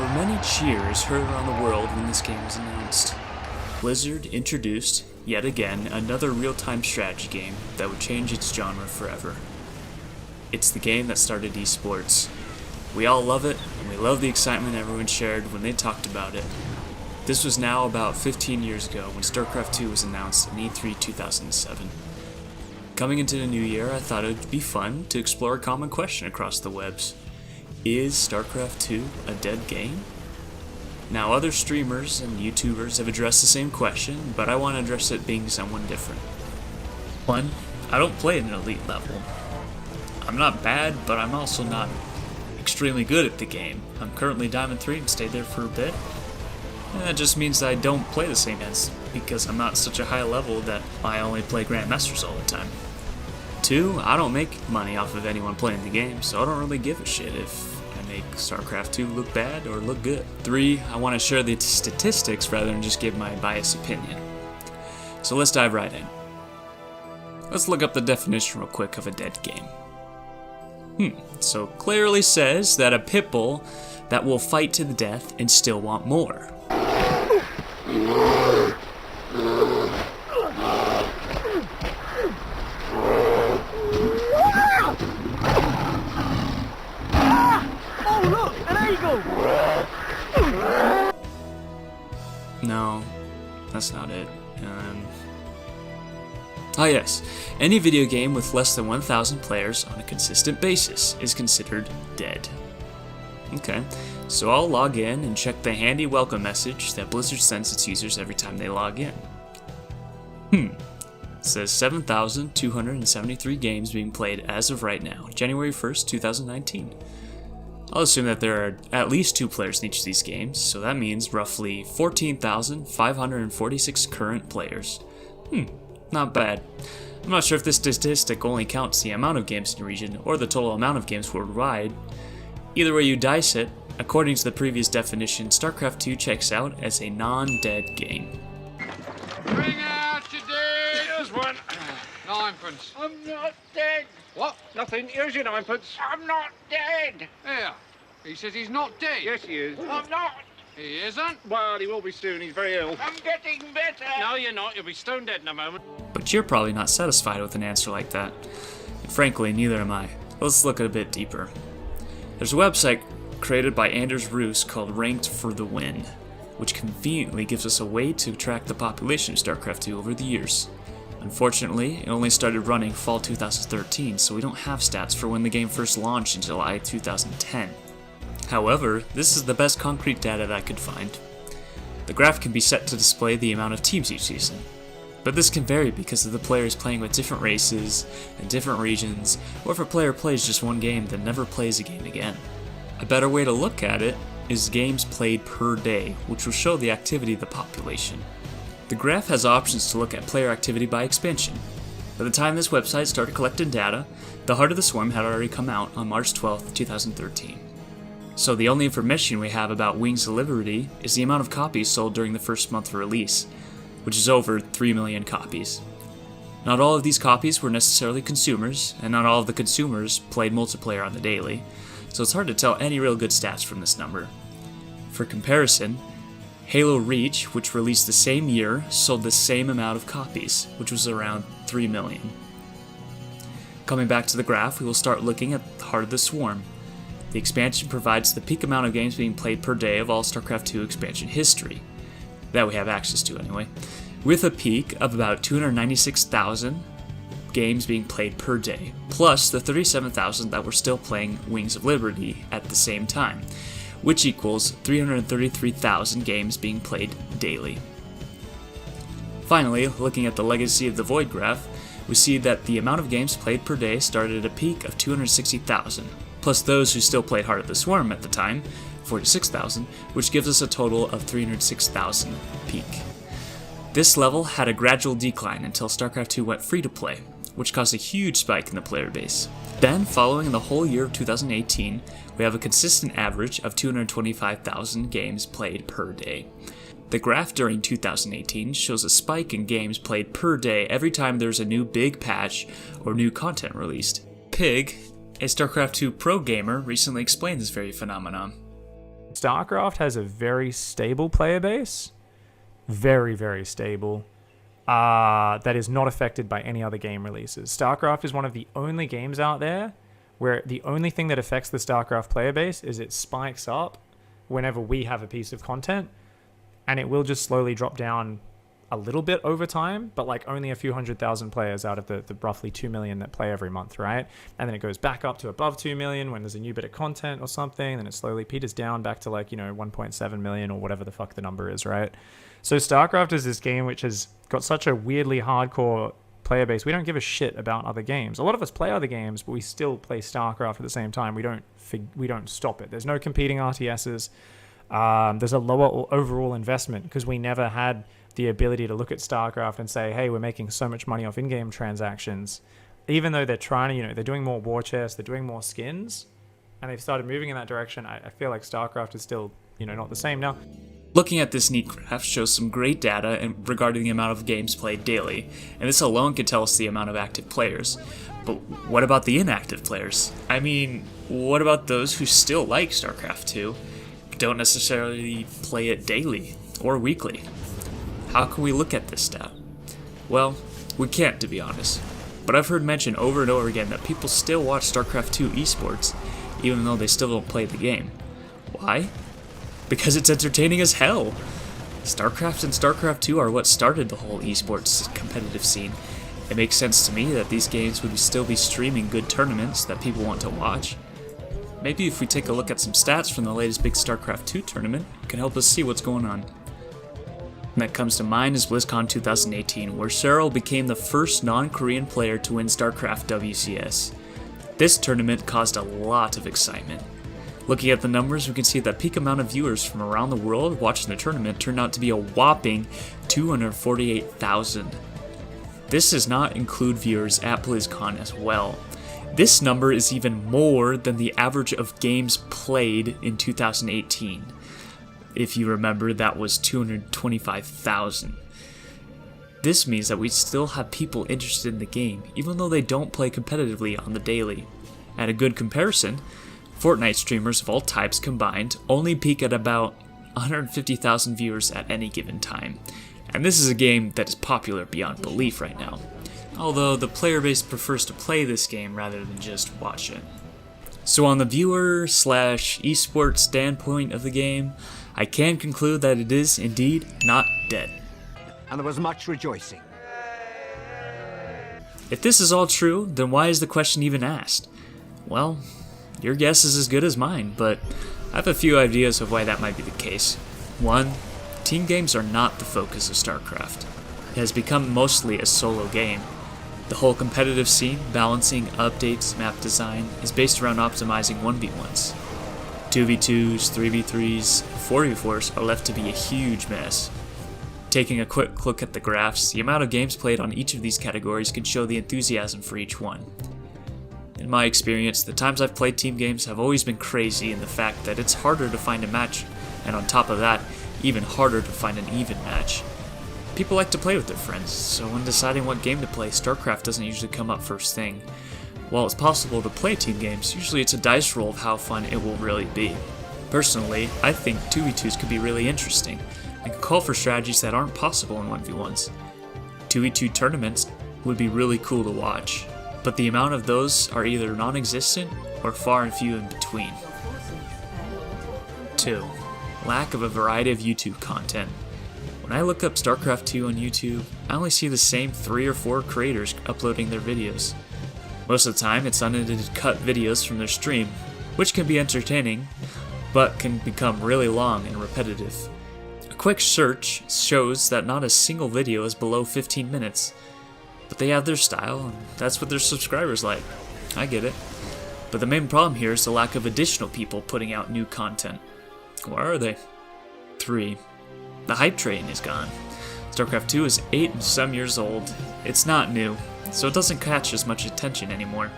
were many cheers heard around the world when this game was announced. Blizzard introduced, yet again, another real-time strategy game that would change its genre forever. It's the game that started esports. We all love it, and we love the excitement everyone shared when they talked about it. This was now about 15 years ago when Starcraft 2 was announced in E3 2007. Coming into the new year, I thought it would be fun to explore a common question across the webs. Is Starcraft 2 a dead game? Now, other streamers and YouTubers have addressed the same question, but I want to address it being someone different. 1. I don't play at an elite level. I'm not bad, but I'm also not extremely good at the game. I'm currently Diamond 3 and stayed there for a bit. And that just means that I don't play the same as, because I'm not such a high level that I only play Grandmasters all the time. 2. I don't make money off of anyone playing the game, so I don't really give a shit if I make StarCraft 2 look bad or look good. 3. I want to share the statistics rather than just give my biased opinion. So let's dive right in. Let's look up the definition real quick of a dead game. So clearly says that a pitbull that will fight to the death and still want more. No, that's not it. Yes, any video game with less than 1,000 players on a consistent basis is considered dead. Okay, so I'll log in and check the handy welcome message that Blizzard sends its users every time they log in. It says 7,273 games being played as of right now, January 1st, 2019. I'll assume that there are at least 2 players in each of these games, so that means roughly 14,546 current players. Not bad. I'm not sure if this statistic only counts the amount of games in your region or the total amount of games worldwide. Either way you dice it, according to the previous definition, StarCraft 2 checks out as a non-dead game. Bring out your dead! Here's one. 9pence. I'm not dead. What? Nothing. Here's your 9pence. I'm not dead. Here. He says he's not dead. Yes, he is. I'm not. He isn't. Well, he will be soon. He's very ill. I'm getting better. No, you're not. You'll be stone dead in a moment. But you're probably not satisfied with an answer like that. And frankly, neither am I. Let's look a bit deeper. There's a website created by Anders Roos called Ranked for the Win, which conveniently gives us a way to track the population of StarCraft 2 over the years. Unfortunately, it only started running fall 2013, so we don't have stats for when the game first launched in July 2010. However, this is the best concrete data that I could find. The graph can be set to display the amount of teams each season, but this can vary because of the players playing with different races and different regions, or if a player plays just one game then never plays a game again. A better way to look at it is games played per day, which will show the activity of the population. The graph has options to look at player activity by expansion. By the time this website started collecting data, The Heart of the Swarm had already come out on March 12, 2013. So the only information we have about Wings of Liberty is the amount of copies sold during the first month of release, which is over 3 million copies. Not all of these copies were necessarily consumers, and not all of the consumers played multiplayer on the daily, so it's hard to tell any real good stats from this number. For comparison, Halo Reach, which released the same year, sold the same amount of copies, which was around 3 million. Coming back to the graph, we will start looking at Heart of the Swarm. The expansion provides the peak amount of games being played per day of all StarCraft 2 expansion history, that we have access to anyway, with a peak of about 296,000 games being played per day, plus the 37,000 that were still playing Wings of Liberty at the same time, which equals 333,000 games being played daily. Finally, looking at the legacy of the Void graph, we see that the amount of games played per day started at a peak of 260,000, plus those who still played Heart of the Swarm at the time, 46,000, which gives us a total of 306,000 peak. This level had a gradual decline until StarCraft 2 went free to play, which caused a huge spike in the player base. Then, following the whole year of 2018, we have a consistent average of 225,000 games played per day. The graph during 2018 shows a spike in games played per day every time there's a new big patch or new content released. Pig, a StarCraft 2 pro gamer, recently explained this very phenomenon. Starcraft has a very stable player base, very, very stable, that is not affected by any other game releases. Starcraft is one of the only games out there where the only thing that affects the Starcraft player base is it spikes up whenever we have a piece of content, and it will just slowly drop down a little bit over time, but like only a few 100,000 players out of the roughly 2 million that play every month, right? And then it goes back up to above 2 million when there's a new bit of content or something, then it slowly peters down back to like, 1.7 million or whatever the fuck the number is, right? So Starcraft is this game which has got such a weirdly hardcore player base. We don't give a shit about other games. A lot of us play other games, but we still play Starcraft at the same time. We don't stop it. There's no competing RTSs. There's a lower overall investment because we never had the ability to look at Starcraft and say, hey, we're making so much money off in-game transactions. Even though they're trying to, they're doing more war chests, they're doing more skins, and they've started moving in that direction, I feel like Starcraft is still, not the same now. Looking at this neat graph shows some great data regarding the amount of games played daily, and this alone can tell us the amount of active players. But what about the inactive players? I mean, what about those who still like StarCraft 2, but don't necessarily play it daily or weekly? How can we look at this stat? Well, we can't, to be honest. But I've heard mentioned over and over again that people still watch StarCraft 2 esports, even though they still don't play the game. Why? Because it's entertaining as hell. StarCraft and StarCraft 2 are what started the whole esports competitive scene. It makes sense to me that these games would still be streaming good tournaments that people want to watch. Maybe if we take a look at some stats from the latest big StarCraft 2 tournament, it can help us see what's going on. That comes to mind is BlizzCon 2018, where Cheryl became the first non-Korean player to win StarCraft WCS. This tournament caused a lot of excitement. Looking at the numbers, we can see that peak amount of viewers from around the world watching the tournament turned out to be a whopping 248,000. This does not include viewers at BlizzCon as well. This number is even more than the average of games played in 2018. If you remember, that was 225,000. This means that we still have people interested in the game, even though they don't play competitively on the daily. At a good comparison, Fortnite streamers of all types combined only peak at about 150,000 viewers at any given time. And this is a game that is popular beyond belief right now. Although the player base prefers to play this game rather than just watch it. So on the viewer/esports standpoint of the game, I can conclude that it is indeed not dead. And there was much rejoicing. If this is all true, then why is the question even asked? Well, your guess is as good as mine, but I have a few ideas of why that might be the case. One, team games are not the focus of StarCraft. It has become mostly a solo game. The whole competitive scene, balancing updates, map design, is based around optimizing 1v1s. 2v2s, 3v3s, 4v4s are left to be a huge mess. Taking a quick look at the graphs, the amount of games played on each of these categories can show the enthusiasm for each one. In my experience, the times I've played team games have always been crazy in the fact that it's harder to find a match, and on top of that, even harder to find an even match. People like to play with their friends, so when deciding what game to play, StarCraft doesn't usually come up first thing. While it's possible to play team games, usually it's a dice roll of how fun it will really be. Personally, I think 2v2s could be really interesting, and could call for strategies that aren't possible in 1v1s. 2v2 tournaments would be really cool to watch, but the amount of those are either non-existent or far and few in between. 2. Lack of a variety of YouTube content. When I look up StarCraft 2 on YouTube, I only see the same 3 or 4 creators uploading their videos. Most of the time, it's unedited cut videos from their stream, which can be entertaining, but can become really long and repetitive. A quick search shows that not a single video is below 15 minutes, but they have their style, and that's what their subscribers like. I get it. But the main problem here is the lack of additional people putting out new content. Where are they? 3. The hype train is gone. StarCraft 2 is 8 and some years old. It's not new, so it doesn't catch as much attention anymore.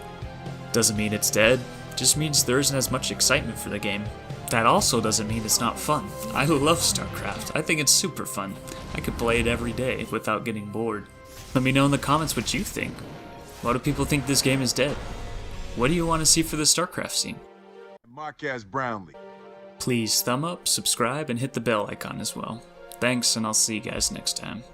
Doesn't mean it's dead, just means there isn't as much excitement for the game. That also doesn't mean it's not fun. I love StarCraft. I think it's super fun. I could play it every day without getting bored. Let me know in the comments what you think. Why do people think this game is dead? What do you want to see for the StarCraft scene? Marquez Brownlee. Please thumb up, subscribe, and hit the bell icon as well. Thanks, and I'll see you guys next time.